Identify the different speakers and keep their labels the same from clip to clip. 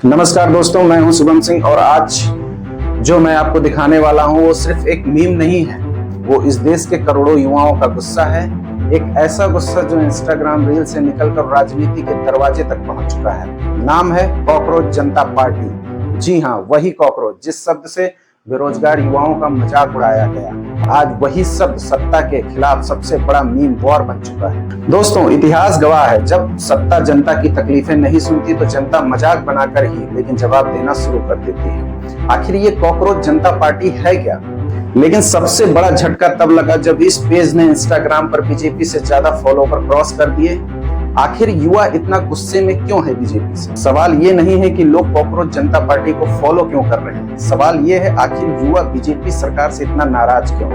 Speaker 1: नमस्कार दोस्तों, मैं हूं शुभम सिंह और आज जो मैं आपको दिखाने वाला हूं वो सिर्फ एक मीम नहीं है। वो इस देश के करोड़ों युवाओं का गुस्सा है। एक ऐसा गुस्सा जो इंस्टाग्राम रील से निकलकर राजनीति के दरवाजे तक पहुंच चुका है। नाम है कॉकरोच जनता पार्टी। जी हाँ, वही कॉकरोच जिस शब्द से बेरोजगार युवाओं का मजाक उड़ाया गया। आज वही शब्द सत्ता के खिलाफ सबसे बड़ा मीम वॉर बन चुका है। दोस्तों, इतिहास गवाह है, जब सत्ता जनता की तकलीफें नहीं सुनती तो जनता मजाक बनाकर ही लेकिन जवाब देना शुरू कर देती है। आखिर ये कॉकरोच जनता पार्टी है क्या? लेकिन सबसे बड़ा झटका तब लगा जब इस पेज ने इंस्टाग्राम पर बीजेपी से ज्यादा फॉलोवर क्रॉस कर दिए। आखिर युवा इतना गुस्से में क्यों है बीजेपी से? सवाल ये नहीं है कि लोग कॉकरोच जनता पार्टी को फॉलो क्यों कर रहे हैं, सवाल ये है आखिर युवा बीजेपी सरकार से इतना नाराज क्यों?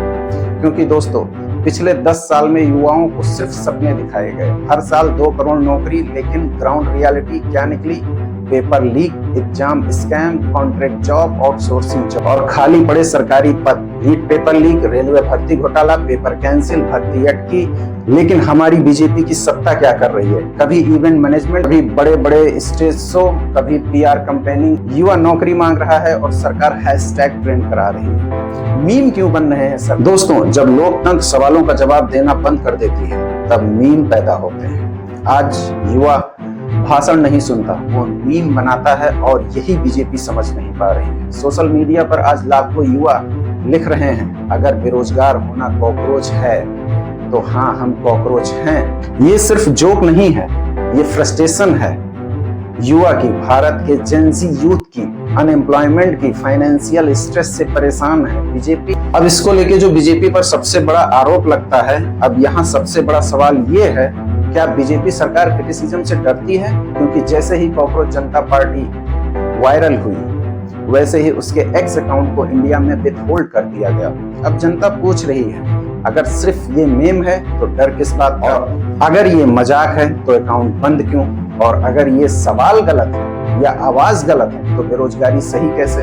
Speaker 1: क्योंकि दोस्तों, पिछले 10 साल में युवाओं को सिर्फ सपने दिखाए गए। हर साल 2 करोड़ नौकरी, लेकिन ग्राउंड रियलिटी क्या निकली? Paper leak, exam scam, contract job, outsourcing job और खाली पड़े सरकारी पद। नीट पेपर लीक, रेलवे भर्ती घोटाला, पेपर कैंसिल, भर्ती अटकी। लेकिन हमारी बीजेपी की सत्ता क्या कर रही है? कभी इवेंट मैनेजमेंट, कभी बड़े बड़े स्टेज शो, कभी पीआर कैंपेनिंग। युवा नौकरी मांग रहा है और सरकार हैशटैग ट्रेंड करा रही है। मीम क्यों बन रहे हैं सर? दोस्तों, जब लोकतंत्र सवालों का जवाब देना बंद कर देती है तब मीम पैदा होते हैं। आज युवा भाषण नहीं सुनता, वो मीम बनाता है और यही बीजेपी समझ नहीं पा रही है। सोशल मीडिया पर आज लाखों युवा लिख रहे हैं, अगर बेरोजगार होना कॉकरोच है तो हाँ, हम कॉकरोच हैं। ये सिर्फ जोक नहीं है, ये फ्रस्ट्रेशन है युवा की, भारत के जेनजी यूथ की, अनएम्प्लॉयमेंट की, फाइनेंशियल स्ट्रेस से परेशान है बीजेपी। अब इसको लेके जो बीजेपी पर सबसे बड़ा आरोप लगता है, अब यहाँ सबसे बड़ा सवाल ये है, क्या बीजेपी सरकार क्रिटिसिज्म से डरती है? क्योंकि जैसे ही कॉकरोच जनता पार्टी वायरल हुई, वैसे ही उसके एक्स अकाउंट को इंडिया में विथहोल्ड कर दिया गया। अब जनता पूछ रही है, अगर सिर्फ ये मेम है तो डर किस बात का? अगर ये मजाक है तो अकाउंट बंद क्यों? और अगर ये सवाल गलत है या आवाज गलत है तो बेरोजगारी सही कैसे?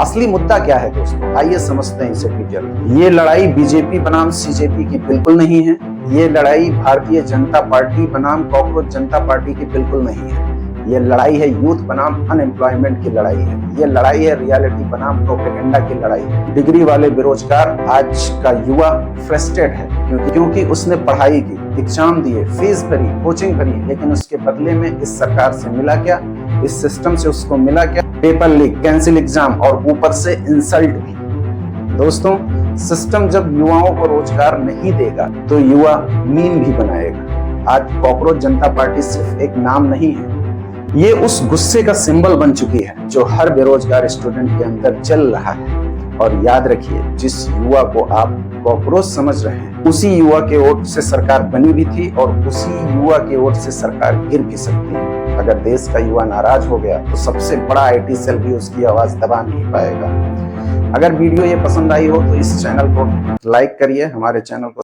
Speaker 1: असली मुद्दा क्या है दोस्तों? आइए समझते हैं इसे डिटेल। ये लड़ाई बीजेपी बनाम सीजेपी की बिल्कुल नहीं है। ये लड़ाई भारतीय जनता पार्टी बनाम कॉकरोच जनता पार्टी की बिल्कुल नहीं है। ये लड़ाई है यूथ बनाम अनएम्प्लॉयमेंट की लड़ाई है। ये लड़ाई है रियलिटी बनाम प्रोपेगेंडा की लड़ाई है। डिग्री वाले बेरोजगार आज का युवा फ्रस्ट्रेट है क्योंकि उसने पढ़ाई की, एग्जाम दिए, फीस भरी, कोचिंग भरी, लेकिन उसके बदले में इस सरकार से मिला क्या? इस सिस्टम से उसको मिला क्या? पेपर लीक, कैंसिल एग्जाम और ऊपर से इंसल्ट भी। दोस्तों, सिस्टम जब युवाओं को रोजगार नहीं देगा तो युवा मीम भी बनाएगा। आज कॉकरोच जनता पार्टी सिर्फ एक नाम नहीं है, ये उस गुस्से का सिंबल बन चुकी है जो हर बेरोजगार स्टूडेंट के अंदर चल रहा है। और याद रखिए, जिस युवा को आप कॉकरोच समझ रहे हैं, उसी युवा के वोट से सरकार बनी भी थी और उसी युवा के वोट से सरकार गिर भी सकती है। अगर देश का युवा नाराज हो गया तो सबसे बड़ा आईटी सेल भी उसकी आवाज दबा नहीं पाएगा। अगर वीडियो ये पसंद आई हो तो इस चैनल को लाइक करिए, हमारे चैनल को